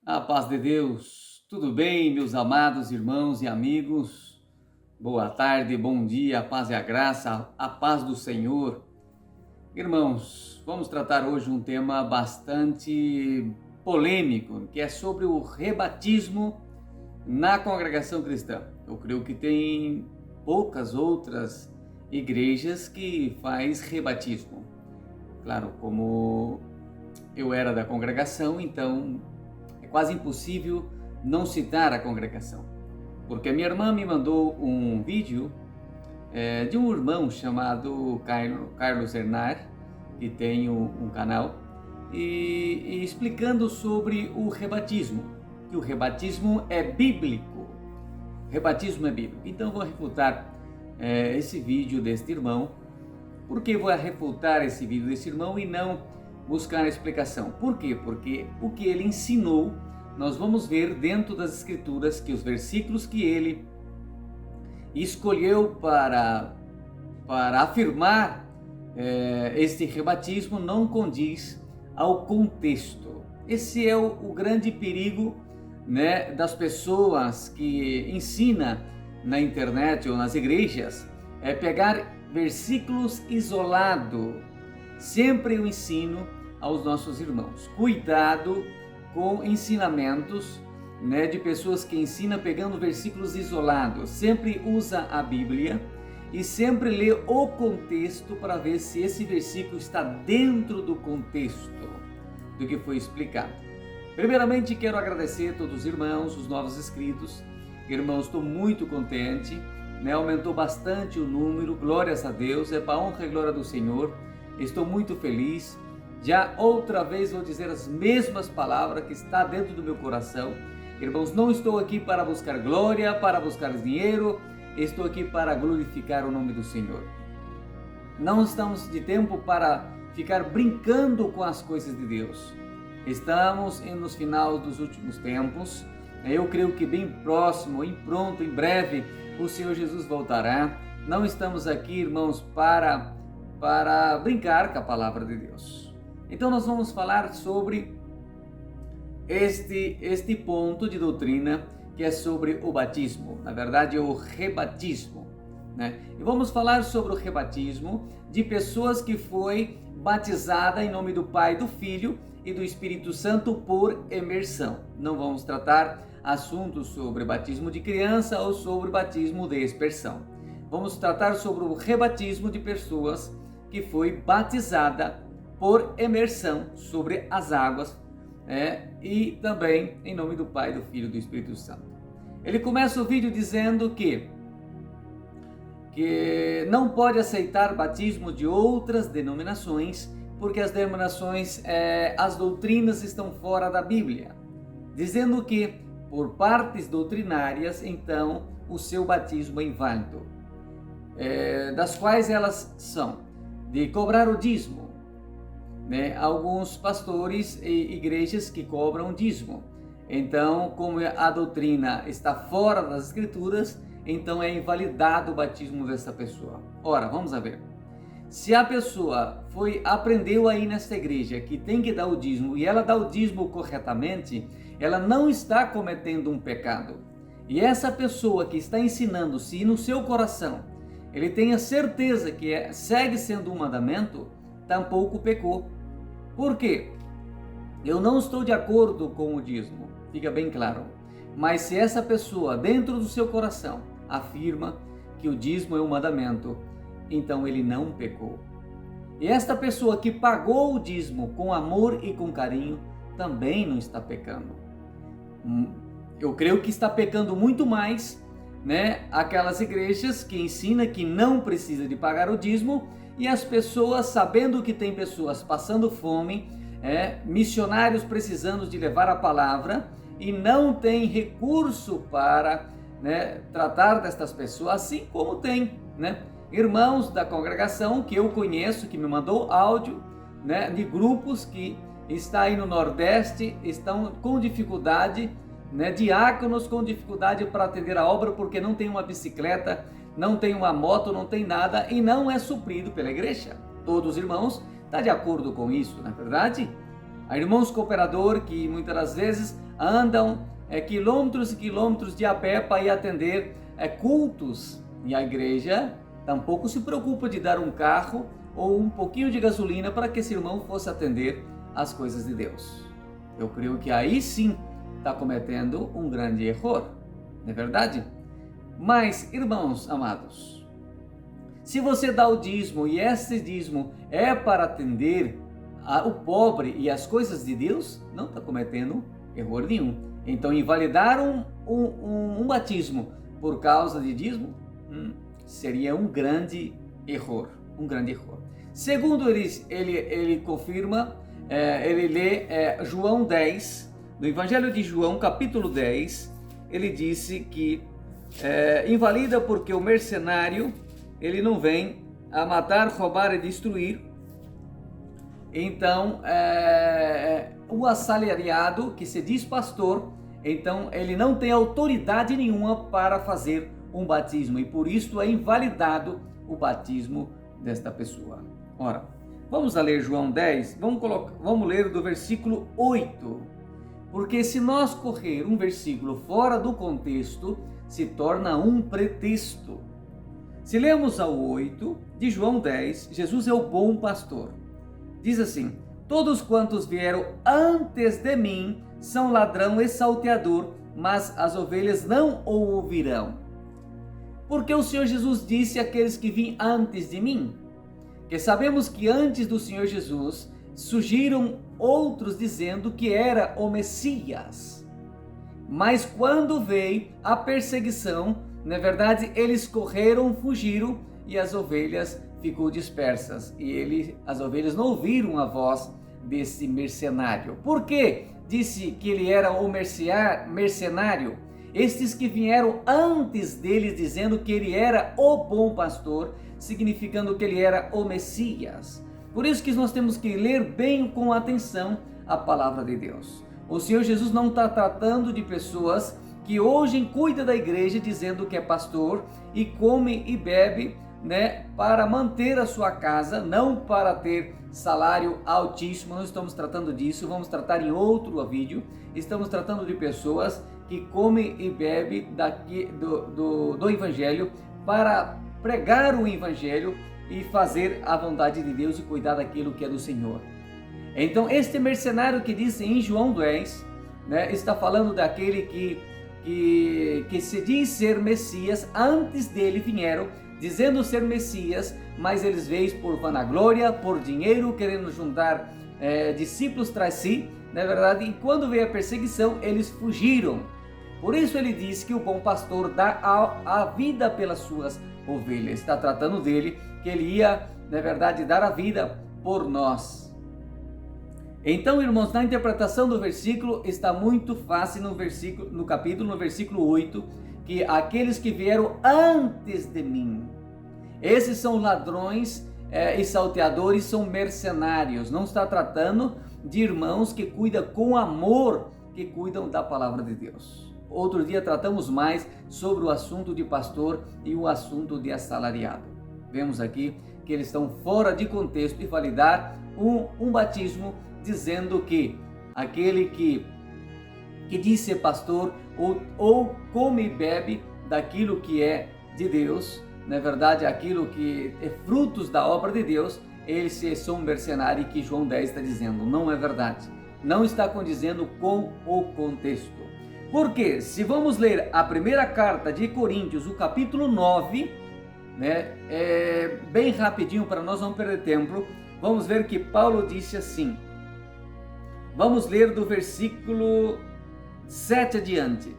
A paz de Deus, tudo bem, meus amados irmãos e amigos? Boa tarde, bom dia, a paz e a graça, a paz do Senhor. Irmãos, vamos tratar hoje um tema bastante polêmico, que é sobre o rebatismo na congregação cristã. Eu creio que tem poucas outras igrejas que faz rebatismo. Claro, como eu era da congregação, então é quase impossível não citar a congregação, porque a minha irmã me mandou um vídeo de um irmão chamado Carlos Hernar, que tem um canal, e explicando sobre o rebatismo, que o rebatismo é bíblico. Rebatismo é bíblico. Então eu vou refutar esse vídeo deste irmão. Por que vou refutar esse vídeo desse irmão e não buscar a explicação? Por quê? Porque o que ele ensinou, nós vamos ver dentro das Escrituras que os versículos que ele escolheu para afirmar este rebatismo não condiz ao contexto. Esse é o grande perigo, né, das pessoas que ensinam na internet ou nas igrejas, é pegar versículos isolados. Sempre eu ensino aos nossos irmãos, cuidado com ensinamentos, né, de pessoas que ensinam pegando versículos isolados. Sempre usa a Bíblia e sempre lê o contexto para ver se esse versículo está dentro do contexto do que foi explicado. Primeiramente, quero agradecer a todos os irmãos, os novos inscritos. Irmãos, estou muito contente, né? Aumentou bastante o número, glórias a Deus, é para a honra e glória do Senhor. Estou muito feliz. Já outra vez vou dizer as mesmas palavras que está dentro do meu coração. Irmãos, não estou aqui para buscar glória, para buscar dinheiro, estou aqui para glorificar o nome do Senhor. Não estamos de tempo para ficar brincando com as coisas de Deus. Estamos nos finais dos últimos tempos. Eu creio que bem próximo, em breve, o Senhor Jesus voltará. Não estamos aqui, irmãos, para brincar com a palavra de Deus. Então nós vamos falar sobre este ponto de doutrina que é sobre o batismo, na verdade o rebatismo, né? E vamos falar sobre o rebatismo de pessoas que foi batizada em nome do Pai, do Filho e do Espírito Santo por imersão. Não vamos tratar assuntos sobre batismo de criança ou sobre batismo de aspersão. Vamos tratar sobre o rebatismo de pessoas que foi batizada por imersão sobre as águas, e também em nome do Pai, do Filho e do Espírito Santo. Ele começa o vídeo dizendo que não pode aceitar batismo de outras denominações, porque as denominações, as doutrinas estão fora da Bíblia, dizendo que por partes doutrinárias, então, o seu batismo é inválido, das quais elas são de cobrar o dízimo, né? Alguns pastores e igrejas que cobram dízimo. Então, como a doutrina está fora das Escrituras, então é invalidado o batismo dessa pessoa. Ora, vamos a ver. Se a pessoa aprendeu aí nesta igreja que tem que dar o dízimo e ela dá o dízimo corretamente, ela não está cometendo um pecado. E essa pessoa que está ensinando, se no seu coração ele tem a certeza que segue sendo um mandamento, tampouco pecou. Por quê? Eu não estou de acordo com o dízimo, fica bem claro. Mas se essa pessoa, dentro do seu coração, afirma que o dízimo é um mandamento, então ele não pecou. E esta pessoa que pagou o dízimo com amor e com carinho, também não está pecando. Eu creio que está pecando muito mais, né, aquelas igrejas que ensinam que não precisa de pagar o dízimo, e as pessoas, sabendo que tem pessoas passando fome, missionários precisando de levar a palavra, e não tem recurso para, né, tratar destas pessoas, assim como tem, né, irmãos da congregação que eu conheço, que me mandou áudio, né, de grupos que está aí no Nordeste, estão com dificuldade, né, diáconos com dificuldade para atender a obra porque não tem uma bicicleta, não tem uma moto, não tem nada e não é suprido pela igreja. Todos os irmãos estão de acordo com isso, não é verdade? Há irmãos cooperadores que muitas das vezes andam quilômetros e quilômetros de a pé para ir atender cultos, e a igreja tampouco se preocupa de dar um carro ou um pouquinho de gasolina para que esse irmão fosse atender as coisas de Deus. Eu creio que aí sim está cometendo um grande erro, não é verdade? Mas, irmãos amados, se você dá o dízimo e esse dízimo é para atender o pobre e as coisas de Deus, não está cometendo erro nenhum. Então, invalidar um batismo por causa de dízimo seria um grande erro, Segundo ele confirma, ele lê João 10, no Evangelho de João, capítulo 10, ele disse que invalida porque o mercenário, ele não vem a matar, roubar e destruir. Então, o assalariado, que se diz pastor, então ele não tem autoridade nenhuma para fazer um batismo, e por isso é invalidado o batismo desta pessoa. Ora, vamos a ler João 10, vamos ler do versículo 8, porque se nós correr um versículo fora do contexto, se torna um pretexto. Se lemos ao 8 de João 10, Jesus é o bom pastor. Diz assim: todos quantos vieram antes de mim são ladrão e salteador, mas as ovelhas não o ouvirão. Porque o Senhor Jesus disse àqueles que vêm antes de mim, que sabemos que antes do Senhor Jesus surgiram outros dizendo que era o Messias. Mas quando veio a perseguição, na verdade eles correram, fugiram e as ovelhas ficou dispersas. E as ovelhas não ouviram a voz desse mercenário. Por quê? Disse que ele era o mercenário. Estes que vieram antes dele dizendo que ele era o bom pastor, significando que ele era o Messias. Por isso que nós temos que ler bem com atenção a palavra de Deus. O Senhor Jesus não está tratando de pessoas que hoje cuidam da igreja dizendo que é pastor e come e bebe, para manter a sua casa, não para ter salário altíssimo. Não estamos tratando disso, vamos tratar em outro vídeo. Estamos tratando de pessoas que comem e bebem do Evangelho para pregar o Evangelho e fazer a vontade de Deus e cuidar daquilo que é do Senhor. Então, este mercenário que diz em João 10, está falando daquele que se diz ser Messias. Antes dele vieram dizendo ser Messias, mas eles veio por vanaglória, por dinheiro, querendo juntar discípulos para si, na verdade, e quando veio a perseguição, eles fugiram. Por isso ele diz que o bom pastor dá a vida pelas suas ovelhas. Está tratando dele, que ele ia, na verdade, dar a vida por nós. Então, irmãos, na interpretação do versículo está muito fácil no versículo 8, que aqueles que vieram antes de mim, esses são ladrões e salteadores, são mercenários. Não está tratando de irmãos que cuidam com amor, que cuidam da palavra de Deus. Outro dia tratamos mais sobre o assunto de pastor e o assunto de assalariado. Vemos aqui que eles estão fora de contexto e validar um batismo, dizendo que aquele que diz ser pastor ou come e bebe daquilo que é de Deus, na verdade aquilo que é frutos da obra de Deus, eles são mercenários, que João 10 está dizendo. Não é verdade, não está condizendo com o contexto. Porque se vamos ler a primeira carta de Coríntios, o capítulo 9, bem rapidinho para nós não perder tempo, vamos ver que Paulo disse assim. Vamos ler do versículo 7 adiante.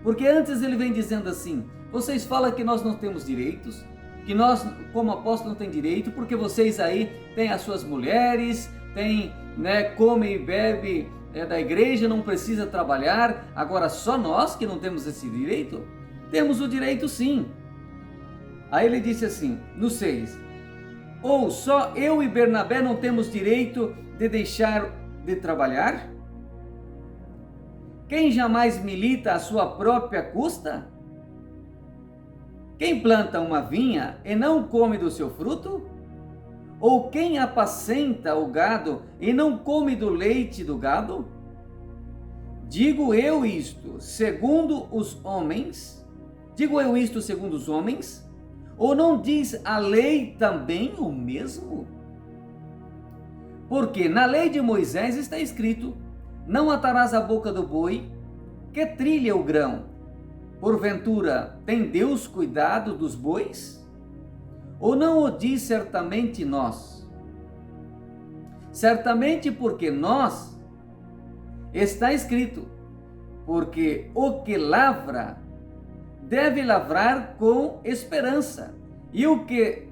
Porque antes ele vem dizendo assim: vocês falam que nós não temos direitos, que nós como apóstolo não tem direito, porque vocês aí têm as suas mulheres, têm, come e bebe da igreja, não precisa trabalhar. Agora só nós que não temos esse direito? Temos o direito sim. Aí ele disse assim, no 6: ou só eu e Bernabé não temos direito de deixar de trabalhar? Quem jamais milita à sua própria custa? Quem planta uma vinha e não come do seu fruto? Ou quem apacenta o gado e não come do leite do gado? Digo eu isto segundo os homens? Digo eu isto segundo os homens? Ou não diz a lei também o mesmo? Porque na lei de Moisés está escrito: não atarás a boca do boi que trilha o grão. Porventura, tem Deus cuidado dos bois? Ou não o diz certamente nós? Certamente porque nós, está escrito, porque o que lavra deve lavrar com esperança, e o que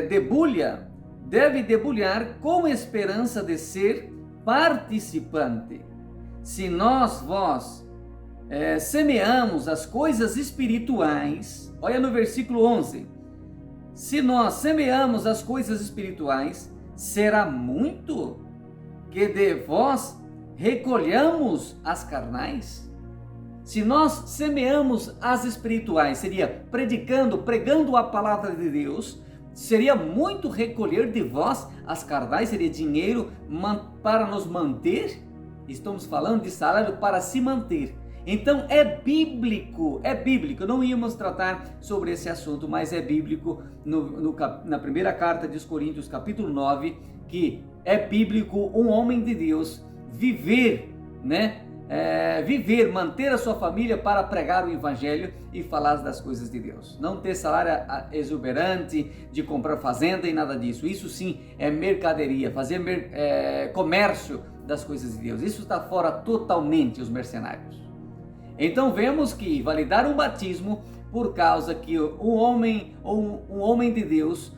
debulha deve debulhar com esperança de ser participante. Se vós, semeamos as coisas espirituais, olha no versículo 11, se nós semeamos as coisas espirituais, será muito que de vós recolhamos as carnais? Se nós semeamos as espirituais, seria pregando a palavra de Deus, seria muito recolher de vós as carnais, seria dinheiro para nos manter. Estamos falando de salário para se manter. Então é bíblico, não íamos tratar sobre esse assunto, mas é bíblico na primeira carta de Coríntios, capítulo 9, que é bíblico um homem de Deus viver, manter a sua família para pregar o evangelho e falar das coisas de Deus. Não ter salário exuberante, de comprar fazenda e nada disso. Isso sim é mercaderia, fazer comércio das coisas de Deus. Isso está fora totalmente os mercenários. Então vemos que validar um batismo por causa que um homem de Deus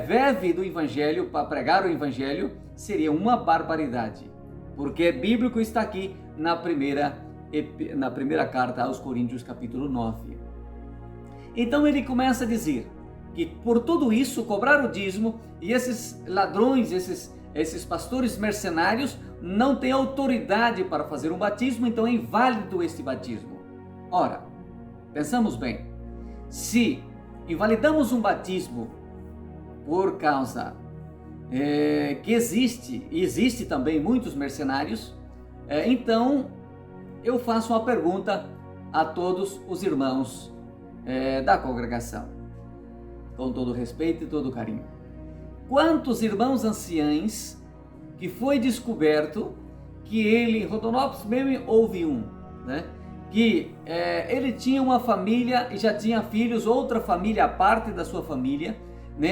vive do evangelho para pregar o evangelho seria uma barbaridade. Porque é bíblico, está aqui na primeira carta aos Coríntios, capítulo 9. Então ele começa a dizer que por tudo isso cobrar o dízimo, e esses ladrões, esses pastores mercenários não têm autoridade para fazer um batismo, então é inválido este batismo. Ora, pensamos bem, se invalidamos um batismo por causa que existe também muitos mercenários, então eu faço uma pergunta a todos os irmãos da congregação, com todo respeito e todo carinho. Quantos irmãos anciães que foi descoberto que ele, em Rondonópolis mesmo houve que ele tinha uma família e já tinha filhos, outra família à parte da sua família,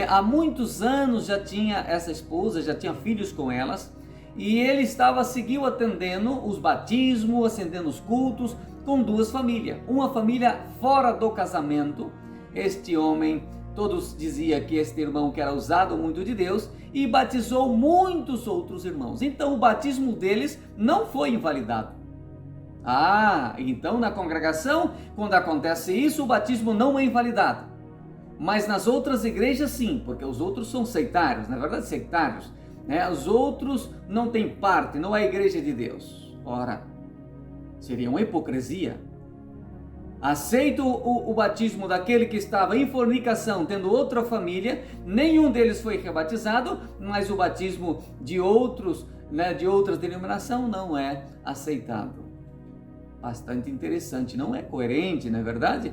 há muitos anos já tinha essa esposa, já tinha filhos com elas, e ele seguiu atendendo os batismos, atendendo os cultos com duas famílias, uma família fora do casamento. Este homem, todos diziam que este irmão que era usado muito de Deus, e batizou muitos outros irmãos. Então o batismo deles não foi invalidado. Então na congregação, quando acontece isso, o batismo não é invalidado. Mas nas outras igrejas sim, porque os outros são sectários, na verdade sectários, os outros não têm parte, não é a igreja de Deus. Ora, seria uma hipocrisia. Aceito o batismo daquele que estava em fornicação, tendo outra família, nenhum deles foi rebatizado, mas o batismo de outros, de outras denominações não é aceitado. Bastante interessante, não é coerente, não é verdade?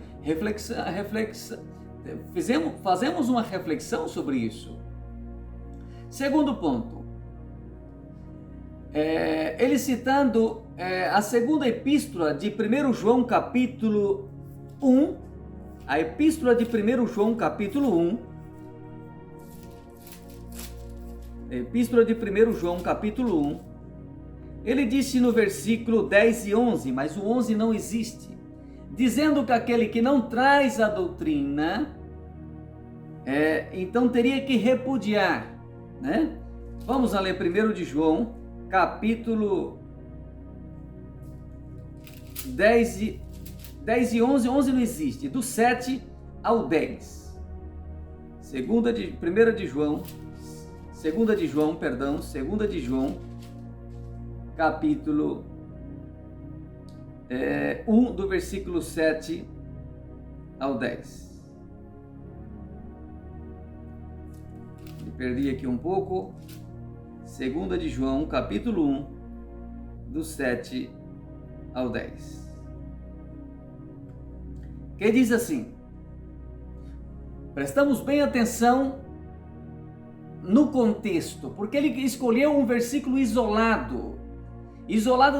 Fazemos uma reflexão sobre isso. Segundo ponto, ele citando a segunda epístola de 1 João capítulo 1, a epístola de 1 João capítulo 1, epístola de 1 João capítulo 1, ele disse no versículo 10 e 11, mas o 11 não existe, dizendo que aquele que não traz a doutrina, então teria que repudiar, Vamos a ler 1 de João, capítulo 10 e 11, 11 não existe, do 7 ao 10. 2 de João, capítulo 1, do versículo 7 ao 10. perdi aqui um pouco. 2 de João, capítulo 1, do 7 ao 10. Que diz assim: prestamos bem atenção no contexto, porque ele escolheu um versículo isolado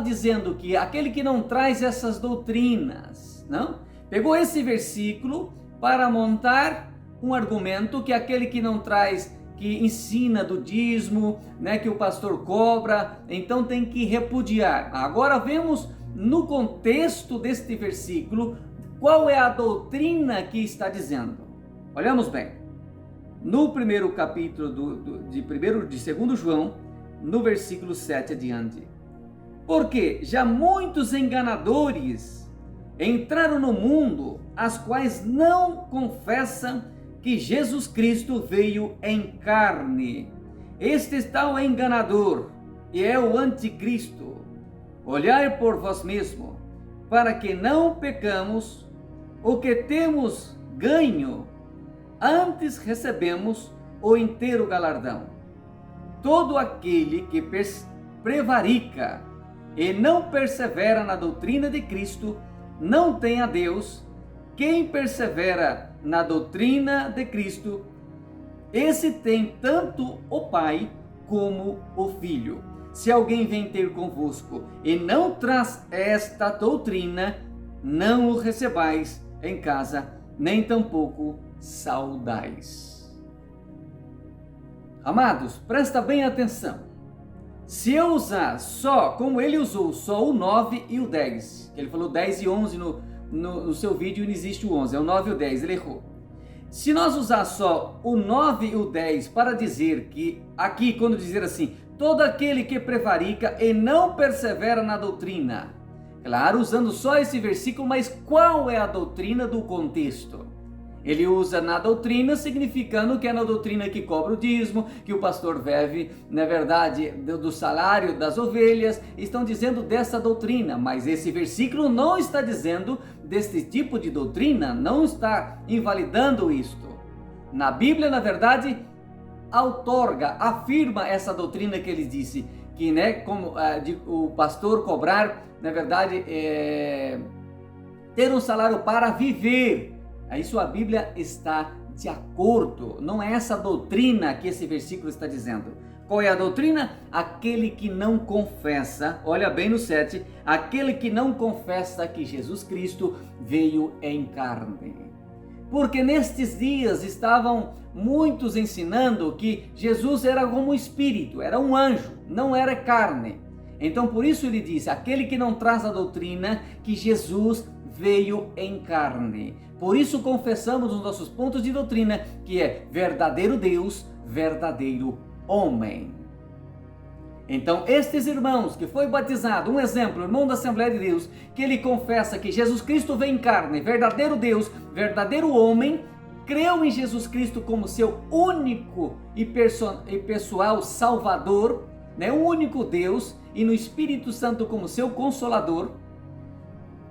dizendo que aquele que não traz essas doutrinas, não? Pegou esse versículo para montar um argumento que aquele que não traz, que ensina do dízimo, né, que o pastor cobra, então tem que repudiar. Agora vemos no contexto deste versículo qual é a doutrina que está dizendo. Olhamos bem. No primeiro capítulo de 2 João, no versículo 7 adiante. Porque já muitos enganadores entraram no mundo, as quais não confessam que Jesus Cristo veio em carne. Este está o enganador e é o anticristo. Olhai por vós mesmo, para que não pecamos, o que temos ganho, antes recebemos o inteiro galardão. Todo aquele que prevarica e não persevera na doutrina de Cristo, não tem a Deus. Quem persevera na doutrina de Cristo, esse tem tanto o Pai como o Filho. Se alguém vem ter convosco e não traz esta doutrina, não o recebais em casa, nem tampouco saudais. Amados, presta bem atenção. Se eu usar só, como ele usou, só o 9 e o 10, ele falou 10 e 11 no seu vídeo, não existe o 11, é o 9 e o 10, ele errou. Se nós usar só o 9 e o 10 para dizer que, aqui quando dizer assim, todo aquele que prevarica e não persevera na doutrina, claro, usando só esse versículo, mas qual é a doutrina do contexto? Ele usa na doutrina, significando que é na doutrina que cobra o dízimo, que o pastor vive, na verdade, do salário das ovelhas. Estão dizendo dessa doutrina, mas esse versículo não está dizendo desse tipo de doutrina, não está invalidando isto. Na Bíblia, na verdade, outorga, afirma essa doutrina que ele disse, que como o pastor cobrar, na verdade, ter um salário para viver. Isso a Bíblia está de acordo, não é essa doutrina que esse versículo está dizendo. Qual é a doutrina? Aquele que não confessa, olha bem no 7, aquele que não confessa que Jesus Cristo veio em carne. Porque nestes dias estavam muitos ensinando que Jesus era como um espírito, era um anjo, não era carne. Então por isso ele diz, aquele que não traz a doutrina que Jesus veio em carne. Por isso confessamos os nossos pontos de doutrina, que é verdadeiro Deus, verdadeiro homem. Então estes irmãos que foi batizado, um exemplo, irmão da Assembleia de Deus, que ele confessa que Jesus Cristo veio em carne, verdadeiro Deus, verdadeiro homem, creu em Jesus Cristo como seu único e pessoal Salvador, o único Deus, e no Espírito Santo como seu Consolador.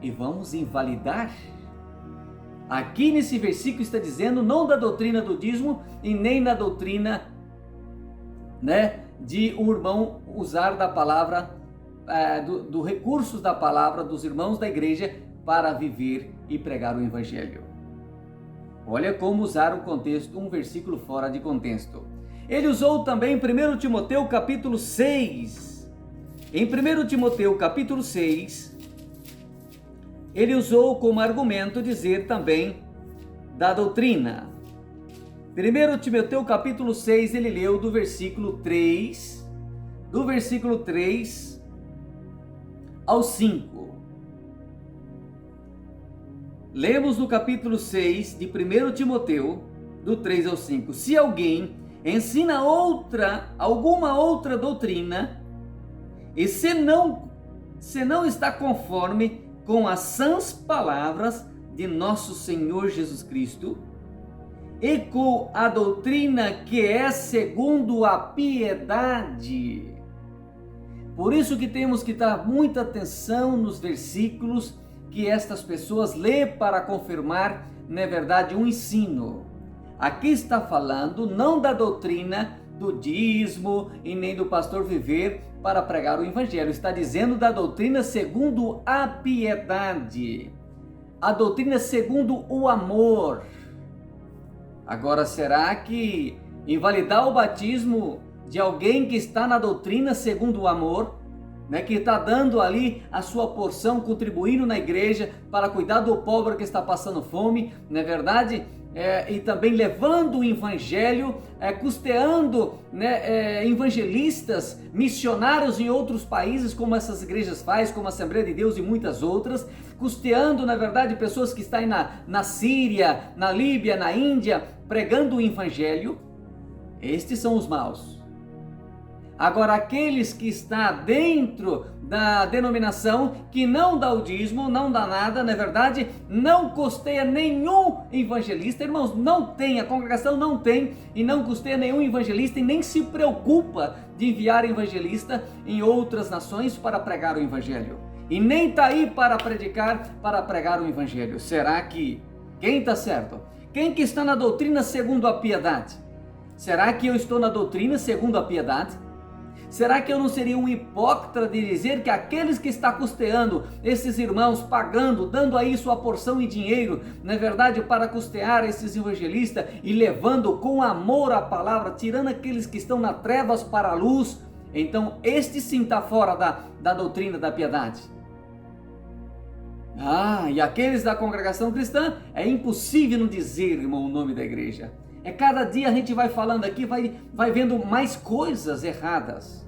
E vamos invalidar? Aqui nesse versículo está dizendo não da doutrina do dízimo e nem na doutrina, de o irmão usar da palavra, do recursos da palavra dos irmãos da igreja para viver e pregar o evangelho. Olha como usar um versículo fora de contexto. Ele usou também em 1 Timoteu capítulo 6. Em 1 Timoteu capítulo 6, ele usou como argumento dizer também da doutrina. 1 Timoteu capítulo 6, ele leu do versículo 3 ao 5. Lemos no capítulo 6 de 1 Timoteu, do 3 ao 5. Se alguém ensina alguma outra doutrina, e se não está conforme com as sãs palavras de nosso Senhor Jesus Cristo, e com a doutrina que é segundo a piedade. Por isso que temos que dar muita atenção nos versículos que estas pessoas lê para confirmar, na verdade, um ensino. Aqui está falando não da doutrina do dízimo e nem do pastor viver para pregar o evangelho. Está dizendo da doutrina segundo a piedade, a doutrina segundo o amor. Agora, será que invalidar o batismo de alguém que está na doutrina segundo o amor, que está dando ali a sua porção, contribuindo na igreja para cuidar do pobre que está passando fome, não é verdade? E também levando o evangelho, custeando evangelistas, missionários em outros países, como essas igrejas fazem, como a Assembleia de Deus e muitas outras, custeando, na verdade, pessoas que estão aí na Síria, na Líbia, na Índia, pregando o evangelho. Estes são os maus. Agora, aqueles que estão dentro da denominação, que não dá o dízimo, não dá nada, na verdade, não custeia nenhum evangelista, irmãos, não tem, a congregação não tem, e não custeia nenhum evangelista, e nem se preocupa de enviar evangelista em outras nações para pregar o evangelho, e nem está aí para pregar o evangelho. Será que quem está certo? Quem que está na doutrina segundo a piedade? Será que eu estou na doutrina segundo a piedade? Será que eu não seria um hipócrita de dizer que aqueles que estão custeando esses irmãos, pagando, dando aí sua porção em dinheiro, na verdade, para custear esses evangelistas e levando com amor a palavra, tirando aqueles que estão nas trevas para a luz, então este sim está fora da doutrina da piedade? E aqueles da congregação cristã, é impossível não dizer, irmão, o nome da igreja. Cada dia a gente vai falando aqui, vai vendo mais coisas erradas.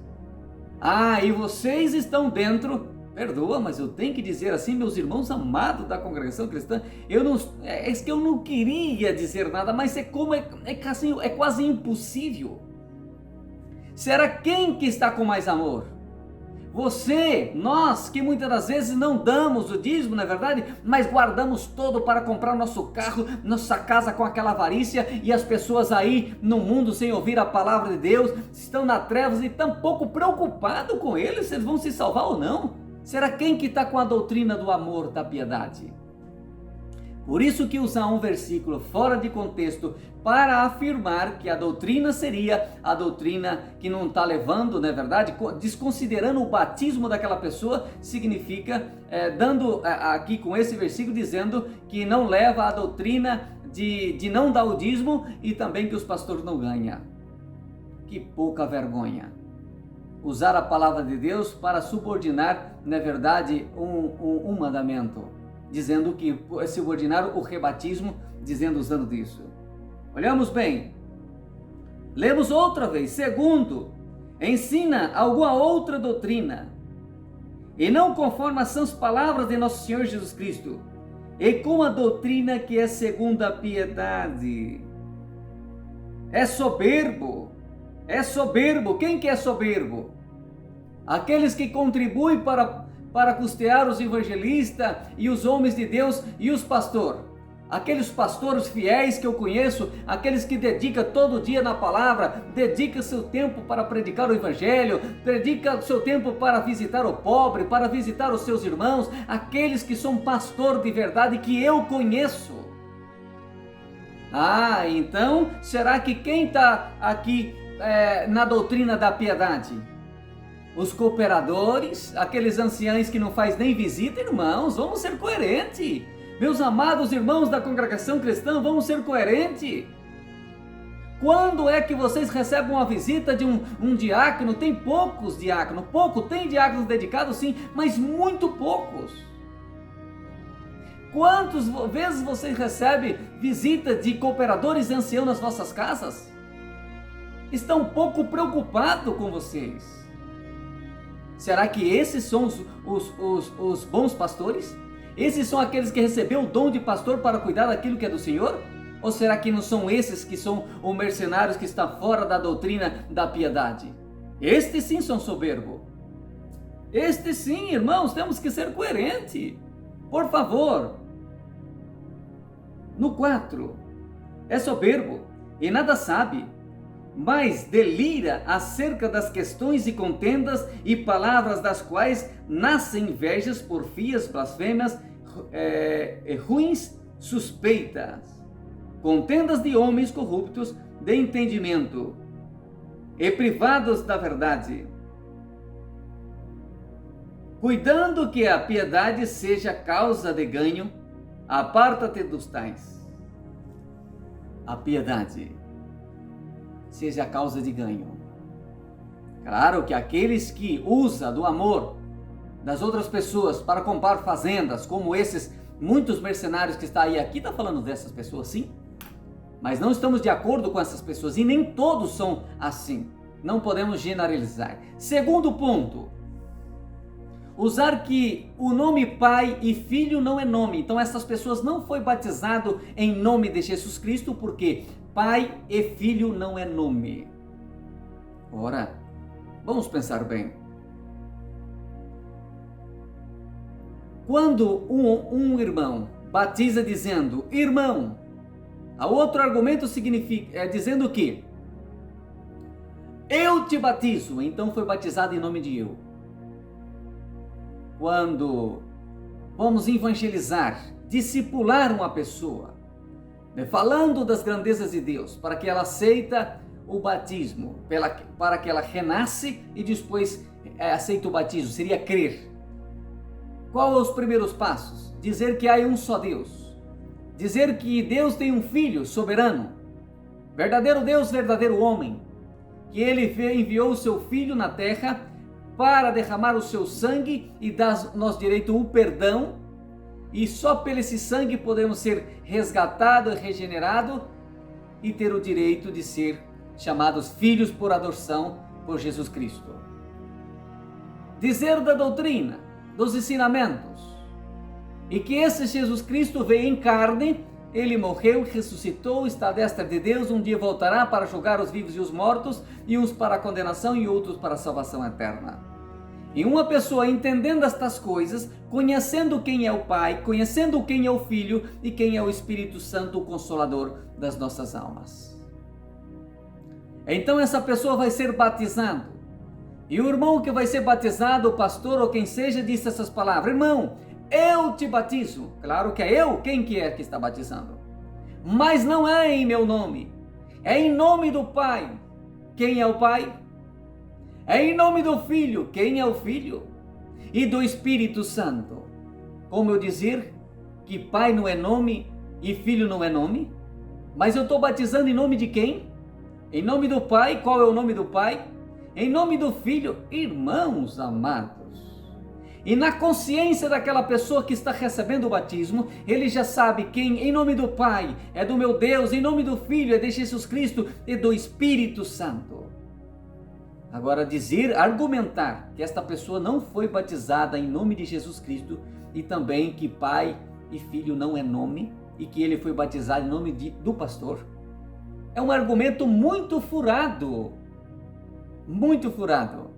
E vocês estão dentro, perdoa, mas eu tenho que dizer assim, meus irmãos amados da congregação cristã, eu não queria dizer nada, mas é quase impossível. Será quem que está com mais amor? Você, nós que muitas das vezes não damos o dízimo, não é verdade? Mas guardamos todo para comprar nosso carro, nossa casa com aquela avarícia, e as pessoas aí no mundo sem ouvir a palavra de Deus, estão nas trevas e tão pouco preocupados com eles, se eles vão se salvar ou não. Será quem que está com a doutrina do amor, da piedade? Por isso que usar um versículo fora de contexto para afirmar que a doutrina seria a doutrina que não está levando, não é verdade? Desconsiderando o batismo daquela pessoa, significa, dando aqui com esse versículo, dizendo que não leva a doutrina de não dar o dízimo e também que os pastores não ganham. Que pouca vergonha. Usar a palavra de Deus para subordinar, na verdade, um mandamento, dizendo que subordinar o rebatismo, usando disso. Olhamos bem, lemos outra vez. Segundo, ensina alguma outra doutrina, e não conforme as sãs palavras de nosso Senhor Jesus Cristo, e com a doutrina que é segundo a piedade. É soberbo. Quem que é soberbo? Aqueles que contribuem para custear os evangelistas e os homens de Deus e os pastores. Aqueles pastores fiéis que eu conheço, aqueles que dedicam todo dia na palavra, dedicam seu tempo para predicar o evangelho, dedicam seu tempo para visitar o pobre, para visitar os seus irmãos, aqueles que são pastor de verdade que eu conheço. Então, será que quem está aqui na doutrina da piedade? Os cooperadores, aqueles anciãos que não fazem nem visita, irmãos, vamos ser coerentes. Meus amados irmãos da congregação cristã, vamos ser coerentes. Quando é que vocês recebem uma visita de um diácono? Tem poucos diáconos, tem diáconos dedicados sim, mas muito poucos. Quantas vezes vocês recebem visita de cooperadores e anciãos nas vossas casas? Estão pouco preocupados com vocês. Será que esses são os bons pastores? Esses são aqueles que receberam o dom de pastor para cuidar daquilo que é do Senhor? Ou será que não são esses que são os mercenários que estão fora da doutrina da piedade? Estes sim são soberbos. Estes sim, irmãos, temos que ser coerentes. Por favor. No 4, é soberbo e nada sabe, mas delira acerca das questões e contendas e palavras das quais nascem invejas, porfias, blasfêmias, ruins suspeitas, contendas de homens corruptos de entendimento, e privados da verdade, cuidando que a piedade seja causa de ganho, aparta-te dos tais. A piedade seja causa de ganho. Claro que aqueles que usam do amor das outras pessoas para comprar fazendas, como esses muitos mercenários que está aí, aqui está falando dessas pessoas, sim, mas não estamos de acordo com essas pessoas e nem todos são assim. Não podemos generalizar. Segundo ponto, usar que o nome Pai e Filho não é nome. Então essas pessoas não foi batizado em nome de Jesus Cristo, porque Pai e Filho não é nome. Ora, vamos pensar bem. Quando um irmão batiza dizendo irmão, a outro argumento significa dizendo que eu te batizo, então foi batizado em nome de eu. Quando vamos evangelizar, discipular uma pessoa, falando das grandezas de Deus, para que ela aceita o batismo, para que ela renasce e depois aceita o batismo, seria crer. Qual são os primeiros passos? Dizer que há um só Deus. Dizer que Deus tem um Filho soberano, verdadeiro Deus, verdadeiro homem, que Ele enviou o seu Filho na terra para derramar o seu sangue e dar-nos direito o perdão, e só pelo esse sangue podemos ser resgatados, regenerados e ter o direito de ser chamados filhos por adoção por Jesus Cristo. Dizer da doutrina, dos ensinamentos, e que esse Jesus Cristo veio em carne, ele morreu, ressuscitou, está à destra de Deus, um dia voltará para julgar os vivos e os mortos, e uns para a condenação e outros para a salvação eterna. E uma pessoa entendendo estas coisas, conhecendo quem é o Pai, conhecendo quem é o Filho e quem é o Espírito Santo, o Consolador das nossas almas. Então essa pessoa vai ser batizado. E o irmão que vai ser batizado, o pastor ou quem seja, disse essas palavras: irmão, eu te batizo. Claro que é eu, quem que é que está batizando? Mas não é em meu nome, é em nome do Pai. Quem é o Pai? É em nome do Filho. Quem é o Filho? E do Espírito Santo. Como eu dizer que Pai não é nome e Filho não é nome? Mas eu estou batizando em nome de quem? Em nome do Pai. Qual é o nome do Pai? Em nome do Filho. Irmãos amados, e na consciência daquela pessoa que está recebendo o batismo, ele já sabe quem, em nome do Pai, é do meu Deus, em nome do Filho, é de Jesus Cristo e do Espírito Santo. Agora dizer, argumentar que esta pessoa não foi batizada em nome de Jesus Cristo e também que Pai e Filho não é nome e que ele foi batizado em nome do pastor, é um argumento muito furado. Muito furado.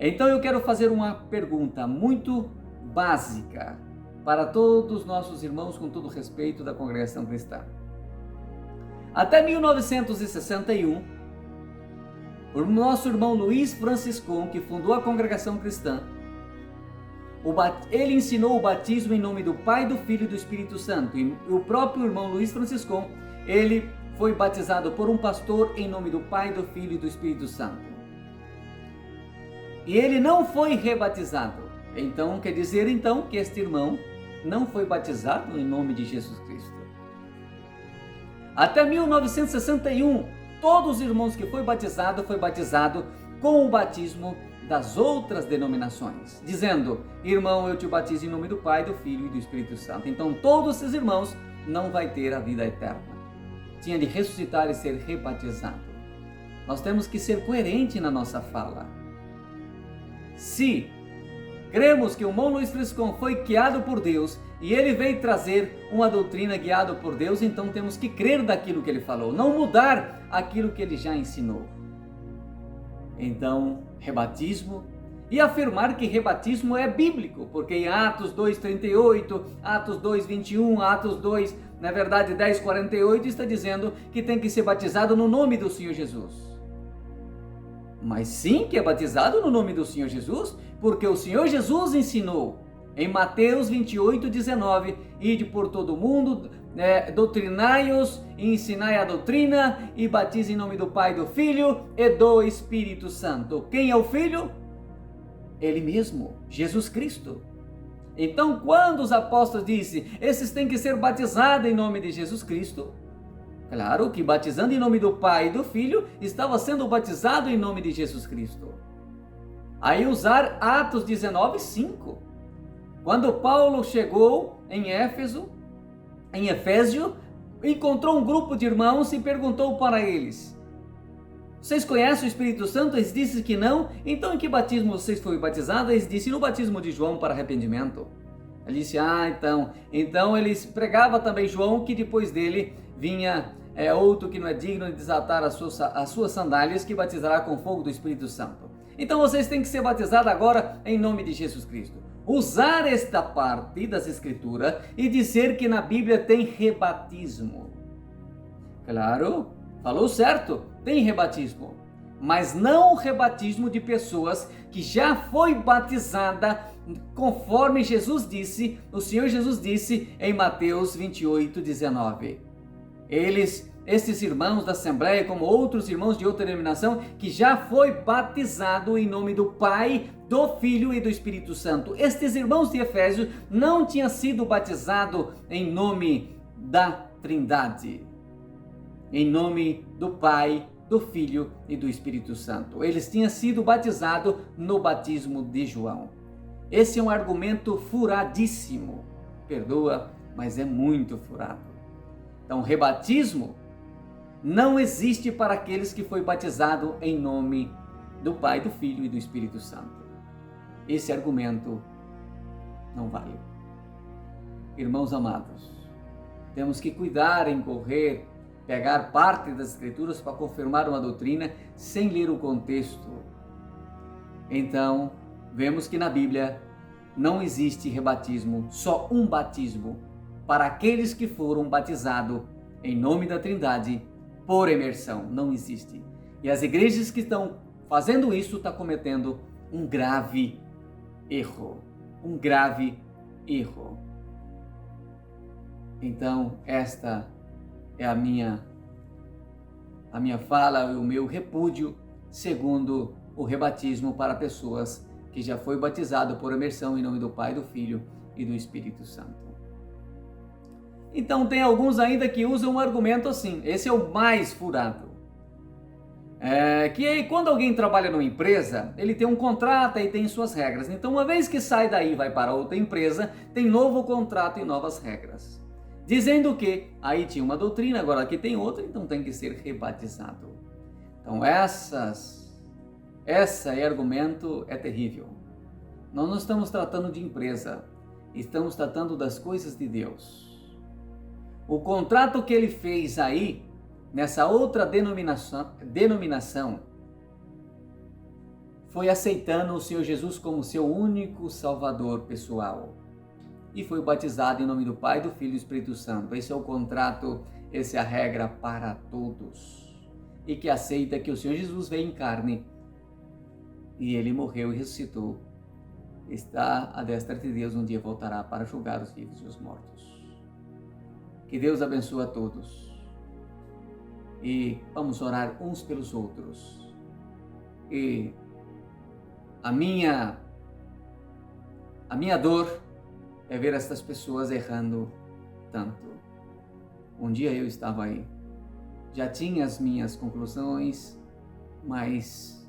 Então eu quero fazer uma pergunta muito básica para todos os nossos irmãos, com todo o respeito da congregação cristã. Até 1961, o nosso irmão Luiz Franciscon, que fundou a congregação cristã, ele ensinou o batismo em nome do Pai, do Filho e do Espírito Santo. E o próprio irmão Luiz Franciscon, ele foi batizado por um pastor em nome do Pai, do Filho e do Espírito Santo. E ele não foi rebatizado. Então, quer dizer então que este irmão não foi batizado em nome de Jesus Cristo. Até 1961, todos os irmãos que foi batizado com o batismo das outras denominações, dizendo: irmão, eu te batizo em nome do Pai, do Filho e do Espírito Santo. Então, todos esses irmãos não vai ter a vida eterna. Tinha de ressuscitar e ser rebatizado. Nós temos que ser coerentes na nossa fala. Se cremos que o irmão Luiz Franciscon foi guiado por Deus e ele veio trazer uma doutrina guiada por Deus, então temos que crer daquilo que ele falou, não mudar aquilo que ele já ensinou. Então, rebatismo, e afirmar que rebatismo é bíblico, porque em Atos 2:38, Atos 2:21, Atos 2, na verdade 10:48, está dizendo que tem que ser batizado no nome do Senhor Jesus. Mas sim que é batizado no nome do Senhor Jesus, porque o Senhor Jesus ensinou Em Mateus 28:19, ide por todo o mundo, doutrinai-os e ensinai a doutrina e batize em nome do Pai, do Filho e do Espírito Santo. Quem é o Filho? Ele mesmo, Jesus Cristo. Então, quando os apóstolos disseram, esses têm que ser batizados em nome de Jesus Cristo, claro que batizando em nome do Pai e do Filho, estava sendo batizado em nome de Jesus Cristo. Aí usar Atos 19:5. Quando Paulo chegou em Éfeso, encontrou um grupo de irmãos e perguntou para eles: vocês conhecem o Espírito Santo? Eles disseram que não. Então em que batismo vocês foram batizados? Eles disseram no batismo de João para arrependimento. Ele disse, então eles pregavam também João, que depois dele vinha outro que não é digno de desatar as suas sandálias, que batizará com fogo do Espírito Santo. Então vocês têm que ser batizados agora em nome de Jesus Cristo. Usar esta parte das Escrituras e dizer que na Bíblia tem rebatismo. Claro, falou certo, tem rebatismo. Mas não o rebatismo de pessoas que já foi batizada conforme Jesus disse, o Senhor Jesus disse em Mateus 28:19. Esses irmãos da Assembleia, como outros irmãos de outra denominação, que já foi batizado em nome do Pai, do Filho e do Espírito Santo. Estes irmãos de Efésios não tinham sido batizados em nome da Trindade, em nome do Pai, do Filho e do Espírito Santo. Eles tinham sido batizados no batismo de João. Esse é um argumento furadíssimo. Perdoa, mas é muito furado. Então, rebatismo não existe para aqueles que foi batizado em nome do Pai, do Filho e do Espírito Santo. Esse argumento não vale. Irmãos amados, temos que cuidar em pegar parte das Escrituras para confirmar uma doutrina sem ler o contexto. Então, vemos que na Bíblia não existe rebatismo, só um batismo para aqueles que foram batizados em nome da Trindade por imersão. Não existe. E as igrejas que estão fazendo isso estão cometendo um grave erro. Um grave erro. Então, esta é a minha fala, o meu repúdio, segundo o rebatismo para pessoas que já foi batizado por imersão em nome do Pai, do Filho e do Espírito Santo. Então tem alguns ainda que usam um argumento assim, esse é o mais furado. Que quando alguém trabalha numa empresa, ele tem um contrato e tem suas regras. Então uma vez que sai daí e vai para outra empresa, tem novo contrato e novas regras. Dizendo que aí tinha uma doutrina, agora aqui tem outra, então tem que ser rebatizado. Então esse argumento é terrível. Nós não estamos tratando de empresa, estamos tratando das coisas de Deus. O contrato que ele fez aí, nessa outra denominação, foi aceitando o Senhor Jesus como seu único Salvador pessoal. E foi batizado em nome do Pai, do Filho e do Espírito Santo. Esse é o contrato, essa é a regra para todos. E que aceita que o Senhor Jesus veio em carne, e ele morreu e ressuscitou. Está à destra de Deus, um dia voltará para julgar os vivos e os mortos. Que Deus abençoe a todos. E vamos orar uns pelos outros. E a minha dor é ver essas pessoas errando tanto. Um dia eu estava aí. Já tinha as minhas conclusões, mas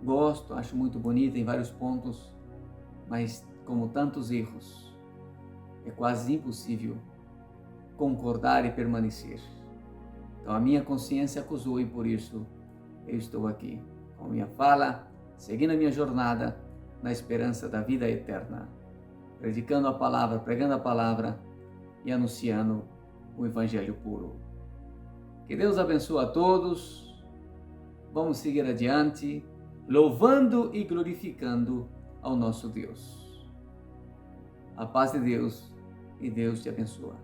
gosto, acho muito bonita em vários pontos, mas como tantos erros, é quase impossível concordar e permanecer. Então a minha consciência acusou e por isso eu estou aqui com a minha fala, seguindo a minha jornada na esperança da vida eterna, predicando a palavra, pregando a palavra e anunciando o Evangelho puro. Que Deus abençoe a todos. Vamos seguir adiante, louvando e glorificando ao nosso Deus. A paz de Deus e Deus te abençoe.